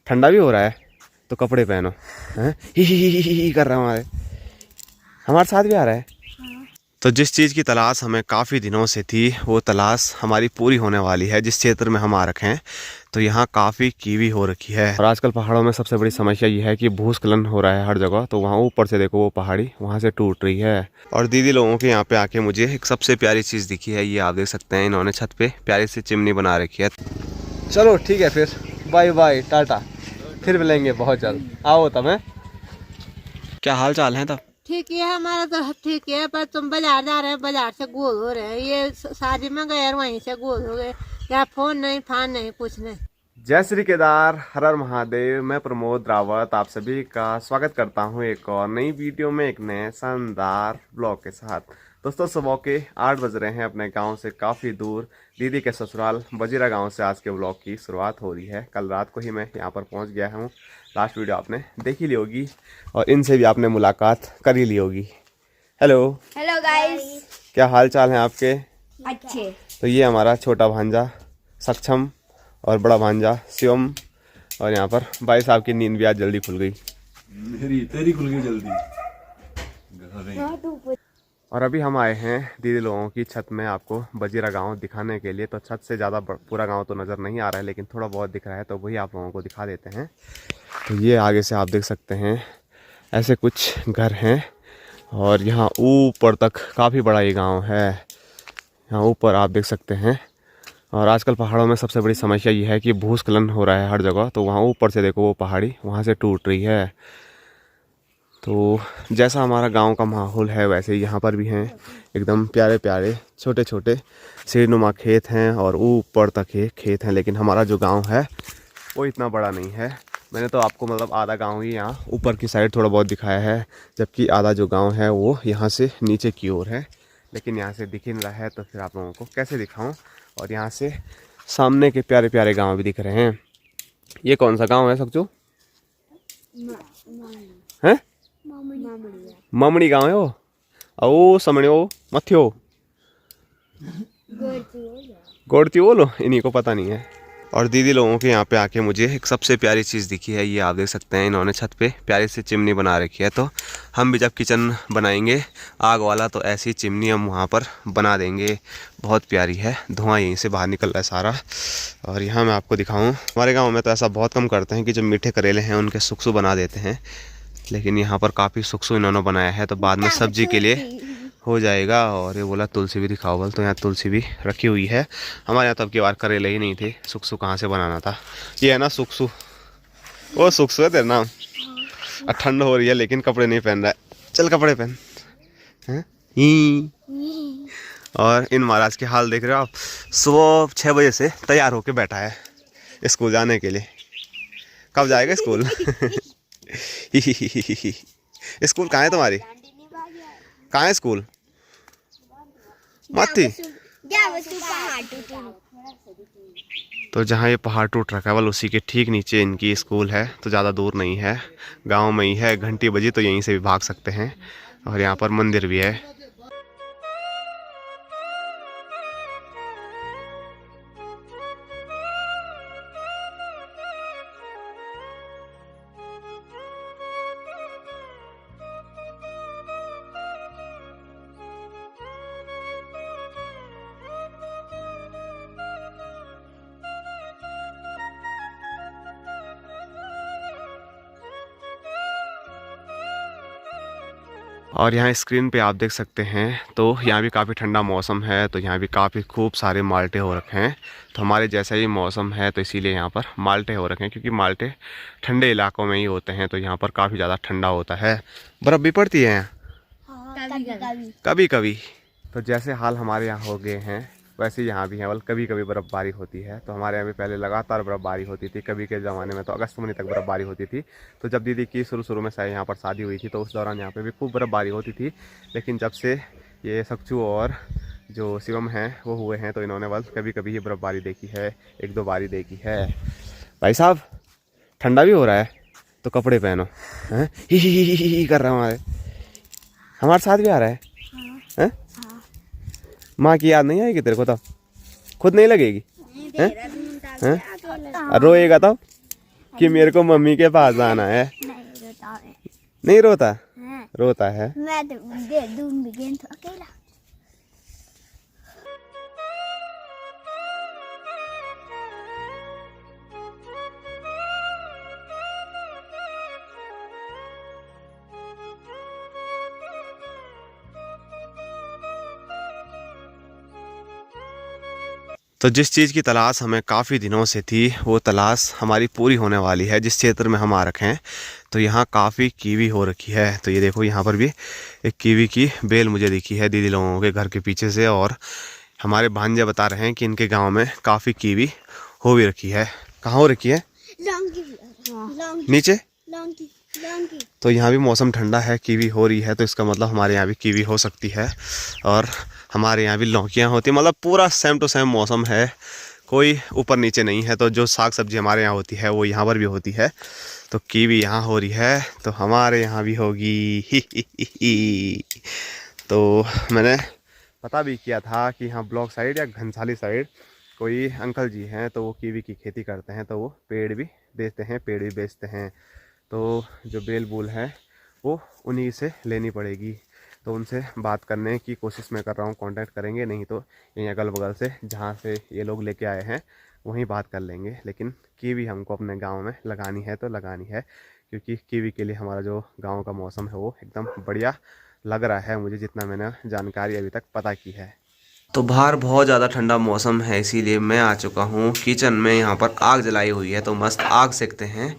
ठंडा भी हो रहा है तो कपड़े पहनो। हैं ही कर रहा है, हमारे साथ भी आ रहा है। तो जिस चीज़ की तलाश हमें काफ़ी दिनों से थी वो तलाश हमारी पूरी होने वाली है। जिस क्षेत्र में हम आ रखे हैं तो यहाँ काफ़ी कीवी हो रखी है। और आजकल पहाड़ों में सबसे बड़ी समस्या ये है कि भूस्खलन हो रहा है हर जगह। तो वहाँ ऊपर से देखो वो पहाड़ी वहाँ से टूट रही है। और दीदी लोगों के यहाँ पे आके मुझे एक सबसे प्यारी चीज़ दिखी है। ये आप देख सकते हैं, इन्होंने छत पे प्यारी सी चिमनी बना रखी है। चलो ठीक है, फिर बाय बाय टाटा, फिर मिलेंगे बहुत जल्द। आओ तब है। क्या हाल चाल है तब? ठीक है, हमारा तो ठीक है, पर तुम बाजार जा रहे हैं, बाजार से गोल हो रहे हैं। ये शादी में गए और वहीं से गोल हो गए। या फोन नहीं, फान नहीं, कुछ नहीं। जय श्री केदार, हर हर महादेव। मैं प्रमोद रावत आप सभी का स्वागत करता हूं एक और नई वीडियो में, एक नए शानदार ब्लॉग के साथ। दोस्तों सुबह के 8 बज रहे हैं। अपने गांव से काफ़ी दूर दीदी के ससुराल बजीरा गांव से आज के ब्लॉग की शुरुआत हो रही है। कल रात को ही मैं यहां पर पहुंच गया हूं। लास्ट वीडियो आपने देख ही ली होगी और इनसे भी आपने मुलाकात कर ही ली होगी। हेलो हेलो गाइस, क्या हाल चाल हैं आपके? अच्छे। तो ये हमारा छोटा भांजा सक्षम और बड़ा भांजा शिवम। और यहाँ पर भाई साहब की नींद भी आज जल्दी खुल गई। तेरी खुल गई जल्दी। और अभी हम आए हैं दीदी लोगों की छत में आपको बजीरा गांव दिखाने के लिए। तो छत से ज़्यादा पूरा गांव तो नज़र नहीं आ रहा है, लेकिन थोड़ा बहुत दिख रहा है, तो वही आप लोगों को दिखा देते हैं। तो ये आगे से आप देख सकते हैं ऐसे कुछ घर हैं। और यहाँ ऊपर तक काफ़ी बड़ा ये गाँव है। यहाँ ऊपर आप देख सकते हैं। और आजकल पहाड़ों में सबसे बड़ी समस्या ये है कि भूस्खलन हो रहा है हर जगह। तो वहाँ ऊपर से देखो वो पहाड़ी वहाँ से टूट रही है। तो जैसा हमारा गांव का माहौल है वैसे ही यहाँ पर भी हैं एकदम प्यारे प्यारे छोटे छोटे सीढ़ीनुमा खेत हैं और ऊपर तक ये खेत हैं। लेकिन हमारा जो गांव है वो इतना बड़ा नहीं है। मैंने तो आपको मतलब आधा गांव ही यहाँ ऊपर की साइड थोड़ा बहुत दिखाया है, जबकि आधा जो गांव है वो यहाँ से नीचे की ओर है। लेकिन यहाँ से दिख ही नहीं रहा है, तो फिर आप लोगों को कैसे दिखाऊँ। और यहाँ से सामने के प्यारे प्यारे गांव भी दिख रहे हैं। ये कौन सा गांव है सक्चू? हैं ममड़ी गांव है वो। ओ समणियो मथियो गोड़ती बोलो, इन्हीं को पता नहीं है। और दीदी लोगों के यहाँ पे आके मुझे एक सबसे प्यारी चीज़ दिखी है। ये आप देख सकते हैं, इन्होंने छत पे प्यारी सी चिमनी बना रखी है। तो हम भी जब किचन बनाएंगे आग वाला तो ऐसी चिमनी हम वहाँ पर बना देंगे। बहुत प्यारी है, धुआं यहीं से बाहर निकल रहा है सारा। और यहाँ मैं आपको दिखाऊँ, हमारे गाँव में तो ऐसा बहुत कम करते हैं कि जो मीठे करेले हैं उनके सुक्सू बना देते हैं। लेकिन यहाँ पर काफ़ी सुक्सू इन्होंने बनाया है, तो बाद में सब्जी के लिए हो जाएगा। और ये बोला तुलसी भी दिखाओ बोल, तो यहाँ तुलसी भी रखी हुई है। हमारे यहाँ तो अब की बार करेले ही नहीं थे, सुक्सू कहाँ से बनाना था। ये है ना सुक्सू, वो सुक्सू है तेरा नाम। ठंड हो रही है लेकिन कपड़े नहीं पहन रहा है, चल कपड़े पहन हैं। और इन महाराज के हाल देख रहे हो आप, सुबह 6 बजे से तैयार होके बैठा है स्कूल जाने के लिए। कब जाएगा स्कूल? स्कूल कहाँ है तुम्हारी? कहाँ है स्कूल? माती। तो जहाँ ये पहाड़ टूट रखा है वाल उसी के ठीक नीचे इनकी स्कूल है। तो ज़्यादा दूर नहीं है, गांव में ही है। घंटी बजी तो यहीं से भी भाग सकते हैं। और यहाँ पर मंदिर भी है। और यहाँ स्क्रीन पे आप देख सकते हैं, तो यहाँ भी काफ़ी ठंडा मौसम है। तो यहाँ भी काफ़ी खूब सारे माल्टे हो रखे हैं। तो हमारे जैसा ही मौसम है तो इसीलिए यहाँ पर माल्टे हो रखे हैं, क्योंकि माल्टे ठंडे इलाकों में ही होते हैं। तो यहाँ पर काफ़ी ज़्यादा ठंडा होता है। बर्फ़ भी पड़ती है यहाँ कभी कभी। तो जैसे हाल हमारे यहाँ हो गए हैं वैसे यहाँ भी है, बल कभी कभी बर्फ़बारी होती है। तो हमारे यहाँ भी पहले लगातार बर्फ़बारी होती थी। कभी के ज़माने में तो अगस्त महीने तक बर्फ़बारी होती थी। तो जब दीदी की शुरू में शायद यहाँ पर शादी हुई थी तो उस दौरान यहाँ पे भी खूब बर्फ़बारी होती थी। लेकिन जब से ये सक्चू और जो शिवम हैं वो हुए हैं तो इन्होंने बस कभी कभी ही बर्फ़बारी देखी है, 1-2 बारी देखी है। भाई साहब ठंडा भी हो रहा है तो कपड़े पहनो। हैं ही कर रहा है, हमारे साथ भी आ रहा है। हैं माँ की याद नहीं आएगी तेरे को? तब खुद नहीं लगेगी हैं? रोएगा तब? कि मेरे को मम्मी के पास आना है? नहीं रोता? रोता है। मैं तो दे दूंगी तो अकेला। तो जिस चीज़ की तलाश हमें काफ़ी दिनों से थी वो तलाश हमारी पूरी होने वाली है। जिस क्षेत्र में हम आ रखे हैं तो यहाँ काफ़ी कीवी हो रखी है। तो ये देखो यहाँ पर भी एक कीवी की बेल मुझे दिखी है दीदी लोगों के घर के पीछे से, और हमारे भांजे बता रहे हैं कि इनके गांव में काफ़ी कीवी हो भी रखी है। कहाँ हो रखी है? नीचे। तो यहाँ भी मौसम ठंडा है, कीवी हो रही है, तो इसका मतलब हमारे यहाँ भी कीवी हो सकती है। और हमारे यहाँ भी लौकियाँ होती हैं, मतलब पूरा सेम टू सेम मौसम है, कोई ऊपर नीचे नहीं है। तो जो साग सब्जी हमारे यहाँ होती है वो यहाँ पर भी होती है। तो कीवी यहाँ हो रही है तो हमारे यहाँ भी होगी। तो मैंने पता भी किया था कि यहाँ ब्लॉक साइड या घनसाली साइड कोई अंकल जी हैं, तो वो कीवी की खेती करते हैं, तो वो पेड़ भी देते हैं, पेड़ भी बेचते हैं। तो जो बेल बूल है वो उन्हीं से लेनी पड़ेगी। तो उनसे बात करने की कोशिश मैं कर रहा हूँ, कांटेक्ट करेंगे, नहीं तो यहीं अगल बगल से जहाँ से ये लोग लेके आए हैं वहीं बात कर लेंगे। लेकिन कीवी हमको अपने गांव में लगानी है तो लगानी है, क्योंकि कीवी के लिए हमारा जो गांव का मौसम है वो एकदम बढ़िया लग रहा है मुझे, जितना मैंने जानकारी अभी तक पता की है। तो बाहर बहुत ज़्यादा ठंडा मौसम है, इसीलिए मैं आ चुका हूँ किचन में। यहाँ पर आग जलाई हुई है तो मस्त आग सेकते हैं।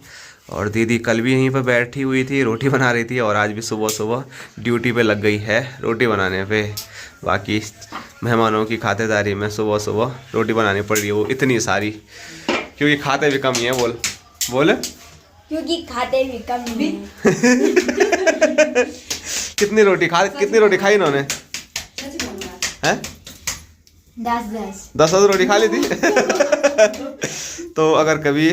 और दीदी कल भी यहीं पर बैठी हुई थी, रोटी बना रही थी, और आज भी सुबह सुबह ड्यूटी पे लग गई है रोटी बनाने पे। बाकी मेहमानों की खातिरदारी में सुबह सुबह रोटी बनानी पड़ रही है वो इतनी सारी, क्योंकि खाते भी कम ही है। बोल क्योंकि खाते भी कम ही कितनी रोटी खाई इन्होंने? हैं? 10 रोटी खा ली थी। तो अगर कभी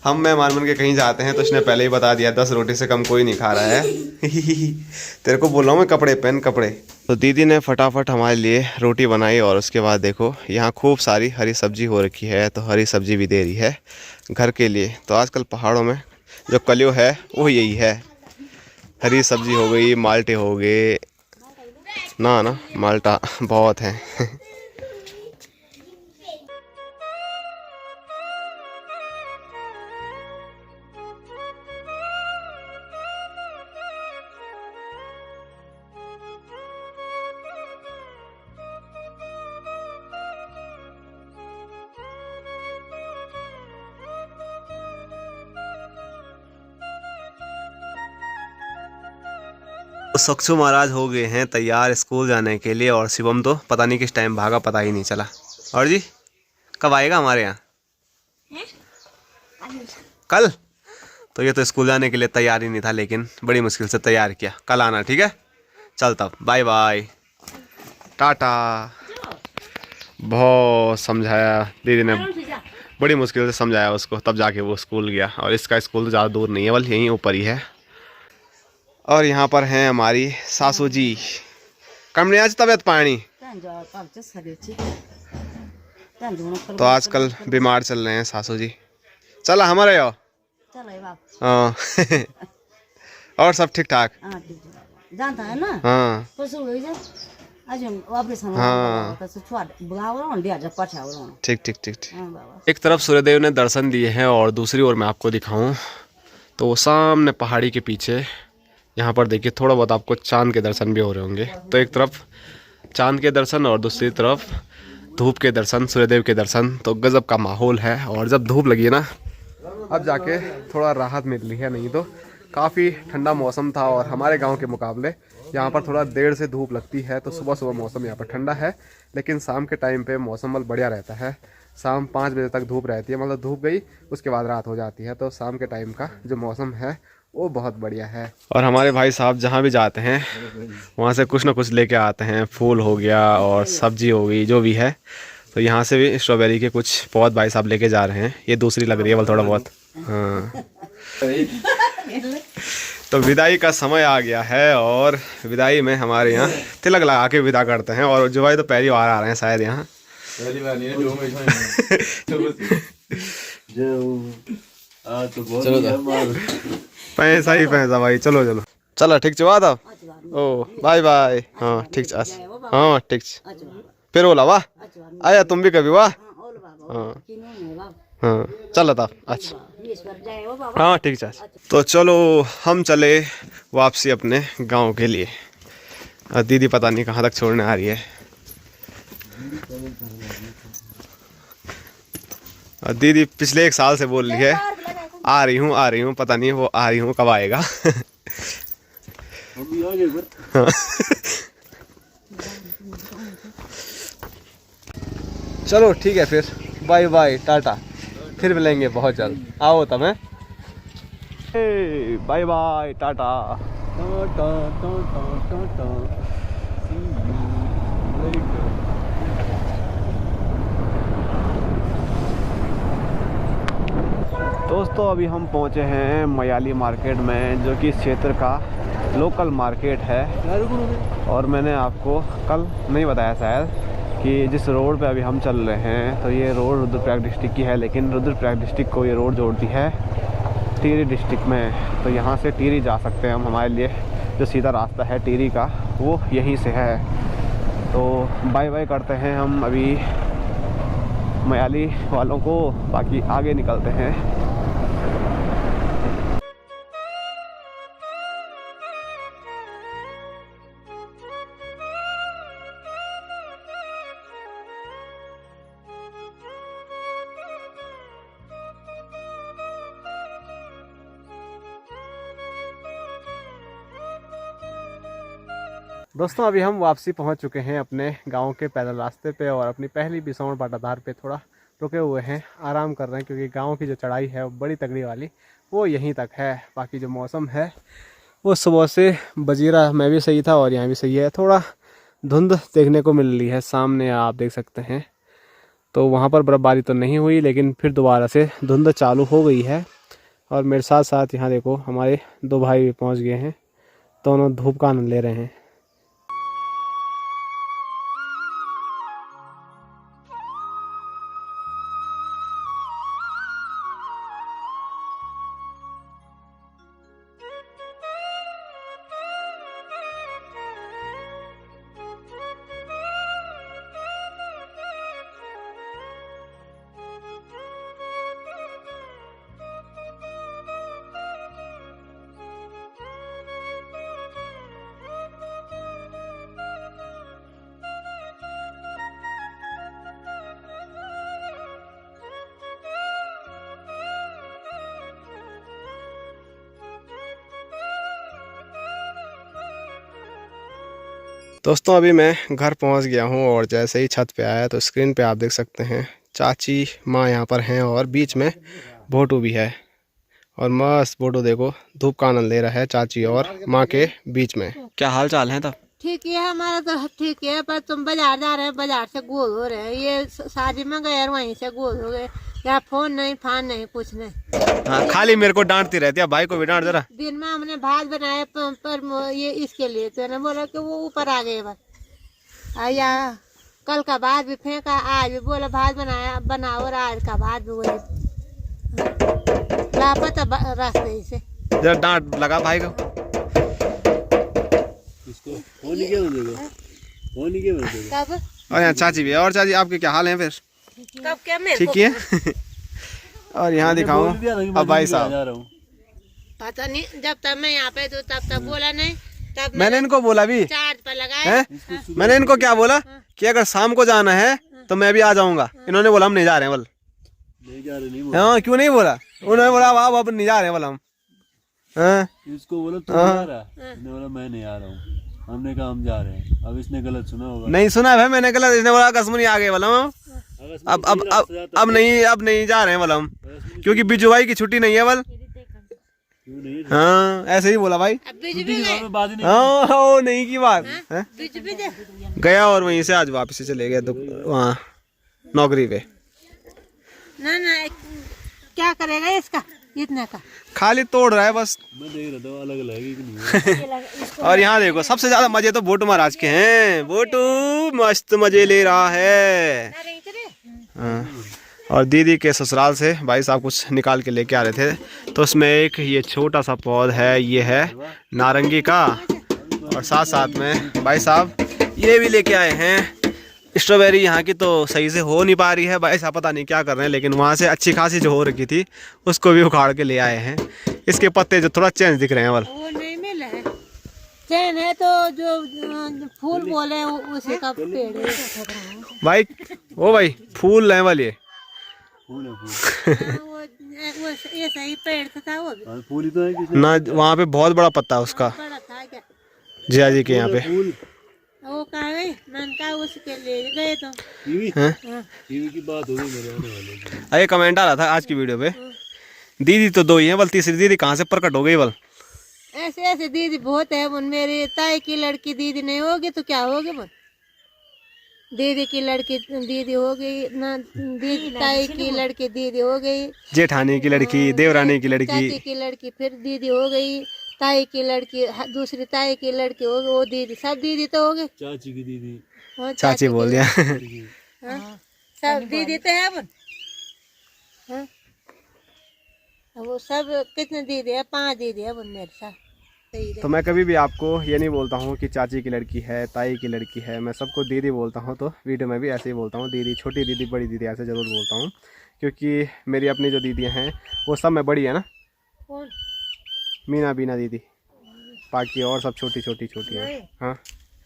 हम मेहमान बन के कहीं जाते हैं तो इसने पहले ही बता दिया 10 रोटी से कम कोई नहीं खा रहा है। तेरे को बोल रहा हूँ मैं, कपड़े पहन कपड़े। तो दीदी ने फटाफट हमारे लिए रोटी बनाई, और उसके बाद देखो यहाँ खूब सारी हरी सब्जी हो रखी है, तो हरी सब्जी भी दे रही है घर के लिए। तो आजकल पहाड़ों में जो कलियो है वो यही है, हरी सब्जी हो गई, माल्टे हो गए ना माल्टा बहुत हैं। सक्षु महाराज हो गए हैं तैयार स्कूल जाने के लिए, और शिवम तो पता नहीं किस टाइम भागा, पता ही नहीं चला। और जी कब आएगा हमारे यहाँ? कल? तो ये तो स्कूल जाने के लिए तैयार ही नहीं था, लेकिन बड़ी मुश्किल से तैयार किया। कल आना, ठीक है? चल तब बाय बाय, टाटा। बहुत समझाया दीदी ने, बड़ी मुश्किल से समझाया उसको, तब जाके वो स्कूल गया। और इसका स्कूल तो ज़्यादा दूर नहीं है, बल्कि यहीं ऊपर ही है। और यहाँ पर हैं हमारी सासू जी। कम नहीं आज तबीयत पानी, तो आजकल बीमार चल रहे हैं सासू जी। चला हमारे यो। हाँ। और सब ठीक ठाक? जानता है ना? हाँ ठीक ठीक ठीक ठीक। एक तरफ सूर्यदेव ने दर्शन दिए हैं, और दूसरी ओर मैं आपको दिखाऊं तो सामने पहाड़ी के पीछे यहाँ पर देखिए थोड़ा बहुत आपको चांद के दर्शन भी हो रहे होंगे। तो एक तरफ चांद के दर्शन और दूसरी तरफ धूप के दर्शन, सूर्यदेव के दर्शन। तो गजब का माहौल है। और जब धूप लगी है ना, अब जाके थोड़ा राहत मिली है, नहीं तो काफ़ी ठंडा मौसम था। और हमारे गांव के मुकाबले यहाँ पर थोड़ा देर से धूप लगती है, तो सुबह सुबह मौसम यहाँ पर ठंडा है, लेकिन शाम के टाइम पे मौसम बहुत बढ़िया रहता है। शाम 5 बजे तक धूप रहती है, मतलब धूप गई उसके बाद रात हो जाती है। तो शाम के टाइम का जो मौसम है वो बहुत बढ़िया है। और हमारे भाई साहब जहाँ भी जाते हैं वहाँ से कुछ ना कुछ लेके आते हैं, फूल हो गया और सब्जी हो गई, जो भी है। तो यहाँ से भी स्ट्रॉबेरी के कुछ पौध भाई साहब लेके जा रहे हैं। ये दूसरी लग रही है बल थोड़ा बहुत। हाँ। तो विदाई का समय आ गया है, और विदाई में हमारे यहाँ तिलक लगा के विदा करते हैं। और जो भाई तो पहली बार आ रहे हैं शायद यहाँ। हाँ तो बहुत चलो ही है मार। पैसा ही पैसा भाई। चलो चलो चलो ठीक छे तब। ओ बाय बाय। हाँ ठीक छे। हाँ ठीक छे। फिर बोला वाह आया तुम भी कभी वाह। हाँ हाँ चलो तब। अच्छा हाँ ठीक है। तो चलो हम चले वापसी अपने गांव के लिए। और दीदी पता नहीं कहाँ तक छोड़ने आ रही है। और दीदी पिछले 1 साल से बोल रही है आ रही हूँ पता नहीं वो आ रही हूँ कब आएगा। अभी आ गए पर। चलो ठीक है फिर बाय बाय टाटा। फिर मिलेंगे बहुत जल्द। आओ तब है। Bye bye tata. दोस्तों अभी हम पहुंचे हैं मयाली मार्केट में, जो कि इस क्षेत्र का लोकल मार्केट है। और मैंने आपको कल नहीं बताया शायद कि जिस रोड पे अभी हम चल रहे हैं तो ये रोड रुद्रप्रयाग डिस्ट्रिक्ट की है, लेकिन रुद्रप्रयाग डिस्ट्रिक्ट को ये रोड जोड़ती है टिहरी डिस्ट्रिक्ट में। तो यहाँ से टिहरी जा सकते हैं हम। हमारे लिए जो सीधा रास्ता है टिहरी का वो यहीं से है। तो बाय बाय करते हैं हम अभी मयाली वालों को, बाकी आगे निकलते हैं। दोस्तों अभी हम वापसी पहुंच चुके हैं अपने गांव के पैदल रास्ते पे, और अपनी पहली बिसौन पाटाधार पे थोड़ा रुके हुए हैं, आराम कर रहे हैं, क्योंकि गांव की जो चढ़ाई है वो बड़ी तगड़ी वाली वो यहीं तक है। बाकी जो मौसम है वो सुबह से बजीरा में भी सही था और यहाँ भी सही है। थोड़ा धुंध देखने को मिल रही है, सामने आप देख सकते हैं। तो वहाँ पर बर्फ़बारी तो नहीं हुई, लेकिन फिर दोबारा से धुंध चालू हो गई है। और मेरे साथ साथ यहाँ देखो हमारे 2 भाई भी पहुँच गए हैं, दोनों धूप का आनंद ले रहे हैं। दोस्तों अभी मैं घर पहुंच गया हूं, और जैसे ही छत पे आया तो स्क्रीन पे आप देख सकते हैं चाची माँ यहाँ पर हैं, और बीच में भोटू भी है। और मस्त भोटू देखो धूप का आनंद ले रहा है चाची और माँ के बीच में। क्या हाल चाल है तब? ठीक है हमारा तो ठीक है, पर तुम बाजार जा रहे हैं, बाजार से गोल हो रहे हैं। ये शादी में गए और वहीं से गोल हो गए। या फोन नहीं फान नहीं कुछ नहीं। हाँ खाली मेरे को डांटती रहती है, भाई को भी डांट जरा। दिन में हमने भात बनाया पर ये इसके लिए तो ने बोला कि वो ऊपर आ गए बस। या कल का भात भी फेंका, आज भी बोला भात बनाओ, और आज का भात भी वही लापता रास्ते से। जरा डांट लगा भाई को। इसको होने क्या बनेगा, होने क्या बनेगा। कब और यहाँ चाची भी है। और चाची आपके क्या हाल है फिर? कब क्या मैं ठीक है। और यहाँ दिखाऊं अब भाई साहब, पता नहीं जब तक मैं यहाँ पे तो तब तक बोला नहीं। तब मैंने इनको बोला भी चार्ज पर लगाया। मैंने इनको क्या बोला कि अगर शाम को जाना है तो मैं भी आ जाऊंगा। इन्होंने बोला हम नहीं जा रहे हैं। बोल नहीं जा रहे, नहीं बोला। हाँ क्यों नहीं बोला? उन्होंने बोला वाह अब नहीं जा रहे हैं। बोला हम इसको बोला तू जा रहा, इसने बोला मैं नहीं आ रहा हूँ। हमने कहा हम जा रहे हैं। अब इसने गलत सुना होगा। नहीं सुना भाई, मैंने गलत। इसने बोला कसम नहीं आ गए। बोला अब नहीं जा रहे हैं। बोला हम क्योंकि बिजू भाई की छुट्टी नहीं है। बोल क्यों नहीं? हाँ ऐसे ही बोला भाई। बात ही नहीं। हाँ वो नहीं की बात है। बीच बीच गया और वहीं से आज वापस चले गए वहाँ नौकरी पे। ना ना क्या करेगा इसका इतना का खाली तोड़ रहा है बस। मैं देख रहा था अलग अलग है कि नहीं। और यहाँ देखो सबसे ज्यादा मजे तो भोटू महाराज के हैं। भोटू मस्त मजे ले रहा है। हाँ। और दीदी के ससुराल से भाई साहब कुछ निकाल के लेके आ रहे थे, तो उसमें एक ये छोटा सा पौधा है, ये है नारंगी का। और साथ साथ में भाई साहब ये भी लेके आए हैं स्ट्रॉबेरी। यहाँ की तो सही से हो नहीं पा रही है भाई साहब, पता नहीं क्या कर रहे हैं, लेकिन वहाँ से अच्छी खासी जो हो रखी थी उसको भी उखाड़ के ले आए हैं। इसके पत्ते जो थोड़ा चेंज दिख रहे हैं, वो नहीं मिला है, चैन है तो जो फूल बोले उसी का पेड़ है भाई। ओ भाई फूल लें वाली फूल है फूल। वो ये सही पेड़ था वो भी फूल ही तो है किसी ना, वहाँ पे बहुत बड़ा पत्ता है उसका, बड़ा था क्या। जिया जी के यहाँ पे। फूल वो कहा गई मैंने कहा उसके ले गए तो कीवी हैं? कीवी की बात हो गई मेरे आने वाले की। अरे कमेंट आ रहा था आज की वीडियो पे, दीदी तो दो ही हैं, बल तीसरी दीदी कहाँ से प्रकट हो गई बल। ऐसे ऐसे दीदी बहुत है वो, मेरी ताई की लड़की दीदी नहीं होगी तो क्या होगी वो, दीदी की लड़की दीदी हो गई ना, दीदी ताई की लड़की दीदी हो गई, जेठानी की लड़की, देवरानी की लड़की, चाची की लड़की फिर दीदी हो गई, ताई की लड़की, दूसरी ताई की लड़की हो गई, वो दीदी, सब दीदी तो हो गए। चाची की दीदी, हाँ, चाची बोल दिया। हाँ, सब दीदी तो है वो। हाँ, वो सब कितने दीदी है, 5 दीदी है वो मेरे साथ। तो मैं कभी भी आपको ये नहीं बोलता हूँ कि चाची की लड़की है, ताई की लड़की है, मैं सबको दीदी बोलता हूँ। तो वीडियो में भी ऐसे ही बोलता हूँ, दीदी, छोटी दीदी, बड़ी दीदी, ऐसे ज़रूर बोलता हूँ, क्योंकि मेरी अपनी जो दीदियाँ हैं वो सब में बड़ी है ना। कौन? मीना बीना दीदी, बाकी और सब छोटी छोटी छोटी है। हाँ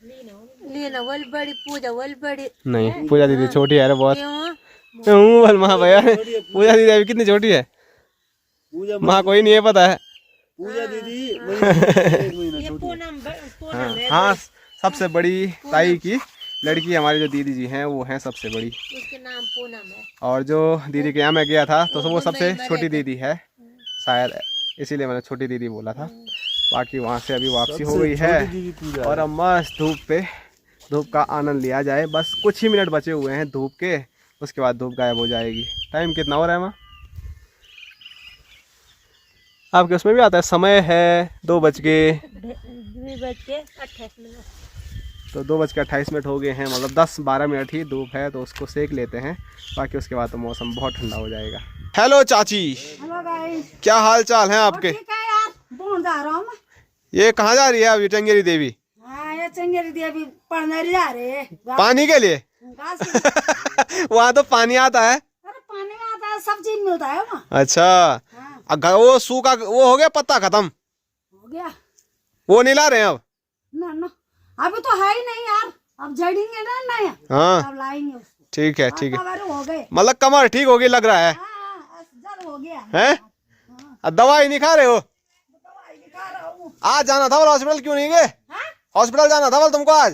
लीना वल बड़ी, पूजा वल बड़ी। नहीं, पूजा दीदी छोटी है रे बहुत। क्यों? बल माँ भैया, पूजा दीदी अभी कितनी छोटी है, पूजा माँ कोई नहीं है पता है। पूजा दीदी एक महीना ये छोटी है। पूनम है, हाँ, सबसे बड़ी ताई की लड़की हमारी जो दीदी जी हैं वो हैं सबसे बड़ी। उसके नाम पूनम है। और जो दीदी के यहाँ मैं गया था तो वो सबसे छोटी दीदी है शायद, इसीलिए मैंने छोटी दीदी बोला था। बाकी वहाँ से अभी वापसी हो गई है छोटी दीदी पूजा और अब मस्त धूप का आनंद लिया जाए। बस कुछ ही मिनट बचे हुए हैं धूप के, उसके बाद धूप गायब हो जाएगी। टाइम कितना हो रहा है माँ आपके उसमें भी आता है? समय है 2:28। तो 2:28 हो गए हैं, मतलब 10-12 मिनट ही धूप है, तो उसको सेक लेते हैं। बाकी उसके बाद तो मौसम बहुत ठंडा हो जाएगा। हेलो चाची, हेलो गाइस, क्या हाल चाल है आपके? ठीक है यार, पहुंच जा रहा हूँ मैं। ये कहाँ जा रही है अभी टंगेरी देवी? हाँ, ये चंगेरी देवी पढ़ने जा रहे हैं पानी के लिए? घास के। वहाँ तो पानी आता है। अरे पानी आता है, सब चीज मिलता है वहाँ। अच्छा, हाँ, वो सूखा वो हो गया, पत्ता खत्म हो गया। वो नहीं ला रहे हैं अब? ना ना, अभी तो है ही नहीं यार, अब जड़ेंगे ना नया, हाँ अब लाएंगे उसको। ठीक है ठीक है, कवर हो गए। मतलब कमर ठीक होगी लग रहा है। हाँ, जड़ हो गया हैं? अब दवाई नहीं खा रहे हो? दवाई दिखा रहा हूँ। आज जाना था बोल, हॉस्पिटल क्यों नहीं गए? हाँ? हॉस्पिटल जाना था बोल तुमको आज?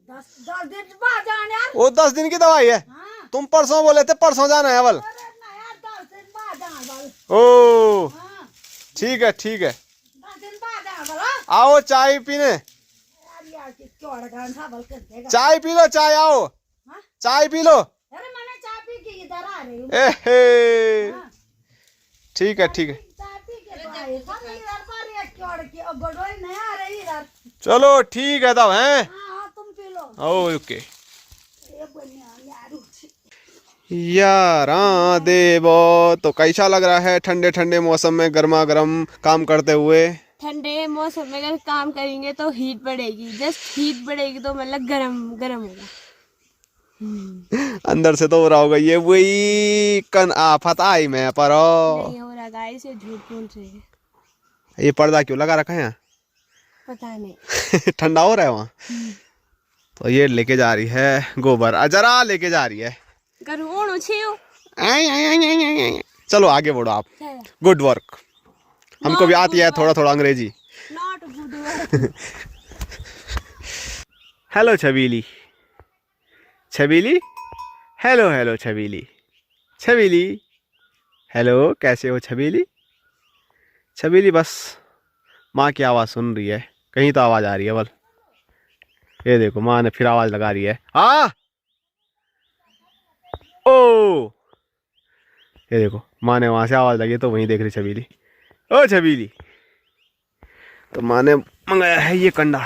10 दिन बाद जाने यार। वो 10 दिन की दवाई है। हाँ, तुम परसों बोले थे परसों जाना है बोल। अरे ना यार, 10 दिन बाद जाना बोल। ओ हाँ, ठीक है ठीक है, 10 दिन बाद जाना बोल। हाँ? आओ चाय पीने। यार की चौड़ गांसा बल कर देगा। चाय पी लो, चाय आओ, हाँ? चाय पी लो। अरे मैंने चाय पी के इधर आ रही हूँ। ए हाँ, ठीक है ठीक है, चाय पी के तो आई। सब इधर पर एक चौड़ की, अब बड़ोई नहीं आ रही इधर। चलो ठीक है तब हैं। हाँ हाँ, तुम पी लो। ओके। ये बनिया यार। यारा देवो, तो कैसा लग रहा है ठंडे ठंडे मौसम में गर्मा गर्म काम करते हुए? ठंडे मौसम में अगर काम करेंगे तो हीट बढ़ेगी, जस्ट हीट बढ़ेगी तो मतलब गरम गरम होगा। अंदर से तो हो रहा होगा ये वही कन आफत आई मैं पर। नहीं हो रहा गाइस, ये झूठ बोल रहे हैं। ये पर्दा क्यों लगा रखा है यहाँ? पता नहीं। ठंडा हो रहा है वहाँ। तो ये लेके जा रही है गोबर, अजरा लेके जा रही है। गरगोण छियो। चलो आगे बढ़ो आप, गुड वर्क। हमको भी आती है थोड़ा थोड़ा अंग्रेजी। Not good work. Hello Chhabili, Chhabili, hello hello Chhabili, Chhabili, hello कैसे हो छबीली? छबीली बस माँ की आवाज़ सुन रही है, कहीं तो आवाज़ आ रही है बल। ये देखो माँ ने फिर आवाज़ लगा रही है। हाँ ओ, ये देखो माँ ने वहाँ से आवाज़ लगी तो वहीं देख रही छबीली। ओ छबीली, तो माँ ने मंगाया है ये कंडा।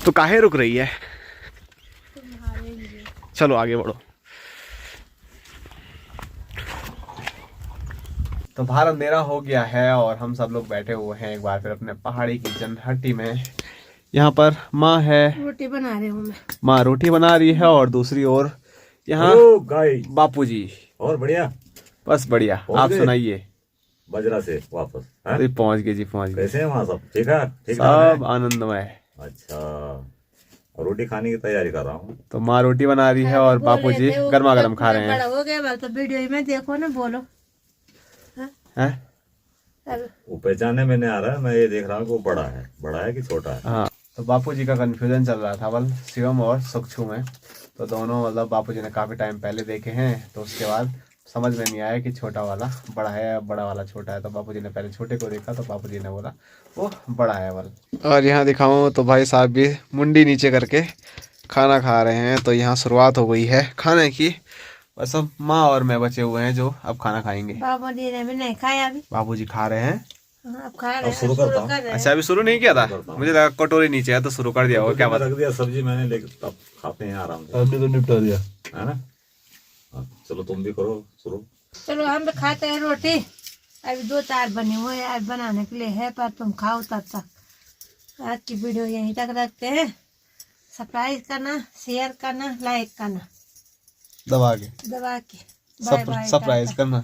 तो काहे रुक रही है चलो आगे बढ़ो। तो बाहर अंधेरा हो गया है और हम सब लोग बैठे हुए हैं एक बार फिर अपने पहाड़ी की जनहट्टी में। यहाँ पर माँ है, रोटी बना रही हूँ मैं। माँ रोटी बना रही है और दूसरी ओर यहाँ गाय बापूजी। और बढ़िया, बस बढ़िया, आप सुनाइए। बजरा से वापस हैं? अरे पहुँच गए जी, पहुँच गए। कैसे हैं वहाँ सब? ठीक है, ठीक सब आनंदमय। अच्छा, रोटी खाने की तैयारी कर रहा हूँ। तो माँ रोटी बना रही है और बापूजी गर्मा गर्म खा रहे बड़ा हैं। हो गया तो वीडियो में देखो ना, बोलो। हैं? अब वो पहचाने में नहीं आ रहा है, मैं ये देख रहा हूँ कि वो बड़ा है कि छोटा है। हाँ, तो बापूजी का कंफ्यूजन चल रहा था बल शिवम और सुक्षु में। तो दोनों मतलब बापूजी ने काफी टाइम पहले देखे हैं, तो उसके बाद समझ में नहीं आया कि छोटा वाला बड़ा है या बड़ा वाला छोटा है। तो बापूजी ने पहले छोटे को देखा तो बापूजी ने बोला वो बड़ा है बल। और यहाँ दिखाऊं तो भाई साहब भी मुंडी नीचे करके खाना खा रहे हैं। तो यहाँ शुरुआत हो गई है खाने की। बस अब माँ और मैं बचे हुए हैं जो अब खाना खाएंगे। बाबू जी ने भी नहीं खाया अभी। बाबूजी खा रहे हैं। हाँ, अब खा रहे हैं, शुरू करता हूँ। कर रहे हैं। अच्छा, अभी शुरू नहीं किया था? मुझे लगा कटोरी नीचे है तो शुरू कर दिया होगा। क्या बात? रख दिया सब्जी मैंने, लेकर अब खाते हैं आराम से, हमने तो निपटा दिया। है ना? हाँ, चलो तुम भी करो शुरू। चलो हम भी खाते हैं रोटी। अभी 2-4 बने हुए हैं, आज बनाने के लिए है, पर तुम खाओ तब तक। आज की वीडियो यहीं तक रखते हैं। सब्सक्राइब करना, शेयर करना, लाइक करना दबा के दबा के। Bye bye. सरप्राइज करना,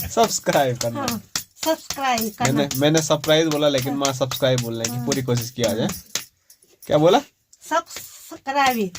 सब्सक्राइब करना। हाँ, सब्सक्राइब करना। मैंने सरप्राइज बोला लेकिन माँ सब्सक्राइब बोलने की पूरी कोशिश किया जाए। क्या बोला? सब्सक्राइब।